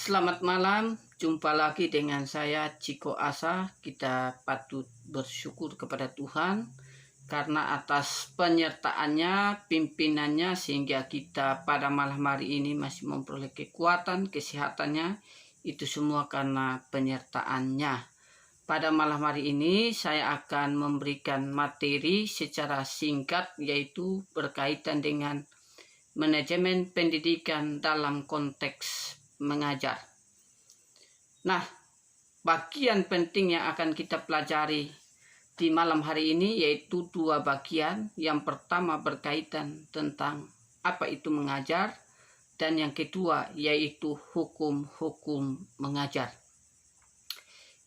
Selamat malam, jumpa lagi dengan saya Ciko Asa. Kita patut bersyukur kepada Tuhan karena atas penyertaannya, pimpinannya, sehingga kita pada malam hari ini masih memperoleh kekuatan, kesehatannya. Itu semua karena penyertaannya. Pada malam hari ini saya akan memberikan materi secara singkat, yaitu berkaitan dengan manajemen pendidikan dalam konteks mengajar. Nah, bagian penting yang akan kita pelajari di malam hari ini yaitu dua bagian. Yang pertama berkaitan tentang apa itu mengajar, dan yang kedua yaitu hukum-hukum mengajar.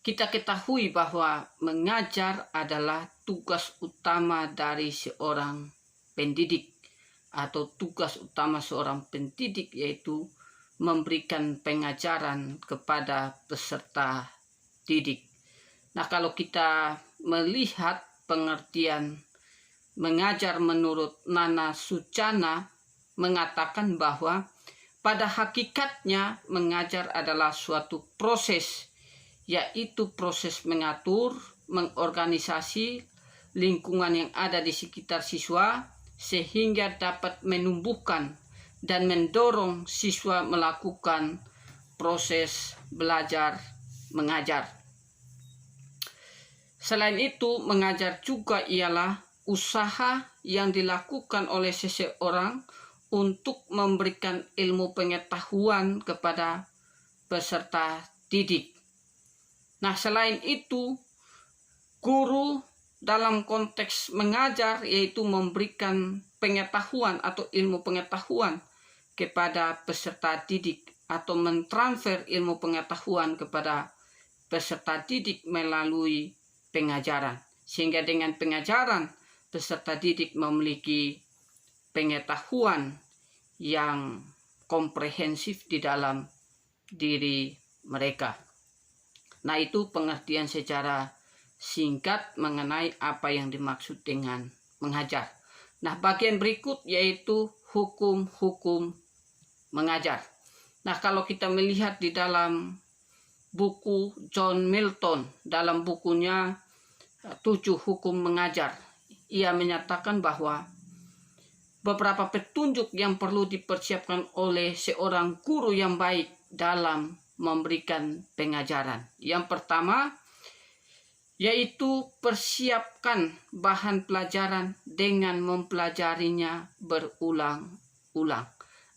Kita ketahui bahwa mengajar adalah tugas utama dari seorang pendidik, atau tugas utama seorang pendidik yaitu memberikan pengajaran kepada peserta didik. Nah, kalau kita melihat pengertian mengajar menurut Nana Suchana mengatakan bahwa pada hakikatnya mengajar adalah suatu proses, yaitu proses mengatur, mengorganisasi lingkungan yang ada di sekitar siswa sehingga dapat menumbuhkan dan mendorong siswa melakukan proses belajar mengajar. Selain itu, mengajar juga ialah usaha yang dilakukan oleh seseorang untuk memberikan ilmu pengetahuan kepada peserta didik. Nah, selain itu, guru dalam konteks mengajar yaitu memberikan pengetahuan atau ilmu pengetahuan kepada peserta didik, atau mentransfer ilmu pengetahuan kepada peserta didik melalui pengajaran, sehingga dengan pengajaran peserta didik memiliki pengetahuan yang komprehensif di dalam diri mereka. Nah, itu pengertian secara singkat mengenai apa yang dimaksud dengan mengajar. Nah, bagian berikut yaitu hukum-hukum mengajar. Nah, kalau kita melihat di dalam buku John Milton, dalam bukunya 7 Hukum Mengajar, ia menyatakan bahwa beberapa petunjuk yang perlu dipersiapkan oleh seorang guru yang baik dalam memberikan pengajaran. Yang pertama yaitu persiapkan bahan pelajaran dengan mempelajarinya berulang-ulang.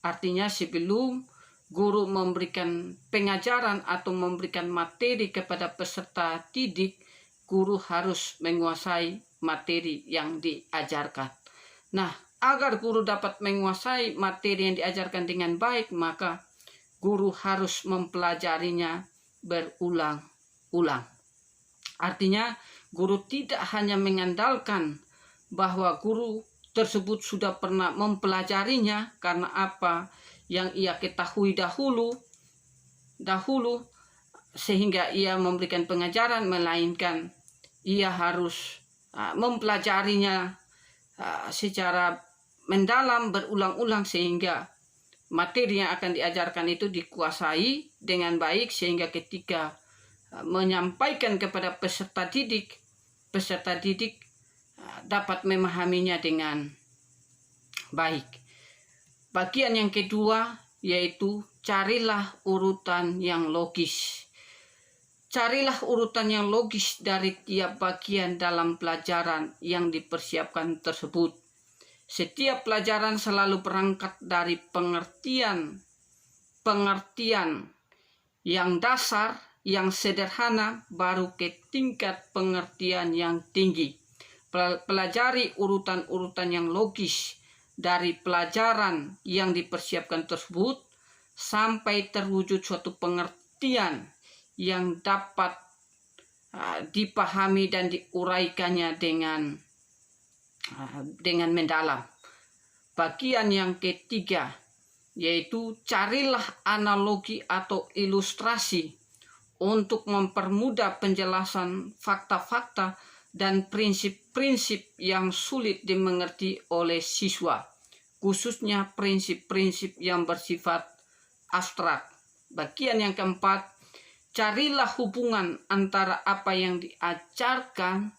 Artinya sebelum guru memberikan pengajaran atau memberikan materi kepada peserta didik, guru harus menguasai materi yang diajarkan. Nah, agar guru dapat menguasai materi yang diajarkan dengan baik, maka guru harus mempelajarinya berulang-ulang. Artinya, guru tidak hanya mengandalkan bahwa guru tersebut sudah pernah mempelajarinya karena apa yang ia ketahui dahulu sehingga ia memberikan pengajaran, melainkan ia harus mempelajarinya secara mendalam berulang-ulang sehingga materi yang akan diajarkan itu dikuasai dengan baik, sehingga ketika menyampaikan kepada peserta didik dapat memahaminya dengan baik. Bagian yang kedua yaitu carilah urutan yang logis. Carilah urutan yang logis dari tiap bagian dalam pelajaran yang dipersiapkan tersebut. Setiap pelajaran selalu berangkat dari pengertian yang dasar, yang sederhana, baru ke tingkat pengertian yang tinggi. Pelajari urutan-urutan yang logis dari pelajaran yang dipersiapkan tersebut sampai terwujud suatu pengertian yang dapat dipahami dan diuraikannya dengan mendalam. Bagian yang ketiga yaitu carilah analogi atau ilustrasi untuk mempermudah penjelasan fakta-fakta dan prinsip-prinsip yang sulit dimengerti oleh siswa, khususnya prinsip-prinsip yang bersifat abstrak. Bagian yang keempat, carilah hubungan antara apa yang diajarkan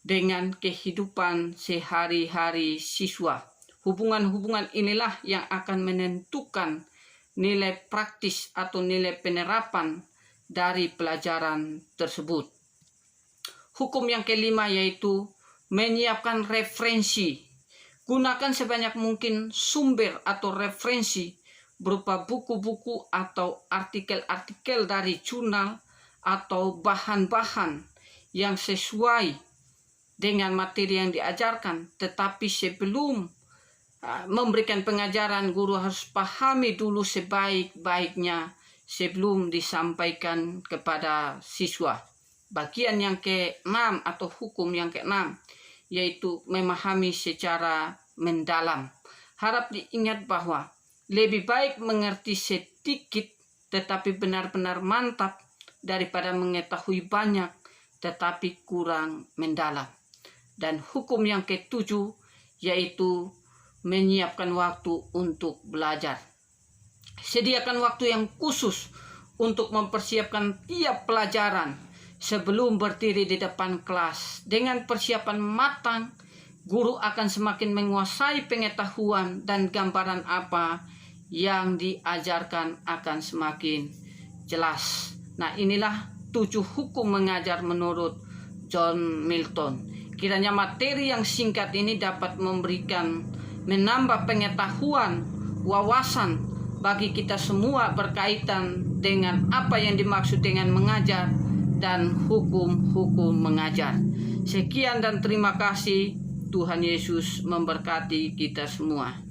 dengan kehidupan sehari-hari siswa. Hubungan-hubungan inilah yang akan menentukan nilai praktis atau nilai penerapan dari pelajaran tersebut. Hukum yang kelima yaitu menyiapkan referensi. Gunakan sebanyak mungkin sumber atau referensi berupa buku-buku atau artikel-artikel dari jurnal atau bahan-bahan yang sesuai dengan materi yang diajarkan. Tetapi sebelum memberikan pengajaran, guru harus pahami dulu sebaik-baiknya sebelum disampaikan kepada siswa. Bagian yang keenam atau hukum yang keenam yaitu memahami secara mendalam. Harap diingat bahwa lebih baik mengerti sedikit tetapi benar-benar mantap daripada mengetahui banyak tetapi kurang mendalam. Dan hukum yang ketujuh yaitu menyiapkan waktu untuk belajar. Sediakan waktu yang khusus untuk mempersiapkan tiap pelajaran sebelum berdiri di depan kelas. Dengan persiapan matang, guru akan semakin menguasai pengetahuan dan gambaran apa yang diajarkan akan semakin jelas. Nah, inilah 7 hukum mengajar menurut John Milton. Kiranya materi yang singkat ini dapat menambah pengetahuan, wawasan bagi kita semua berkaitan dengan apa yang dimaksud dengan mengajar dan hukum-hukum mengajar. Sekian dan terima kasih. Tuhan Yesus memberkati kita semua.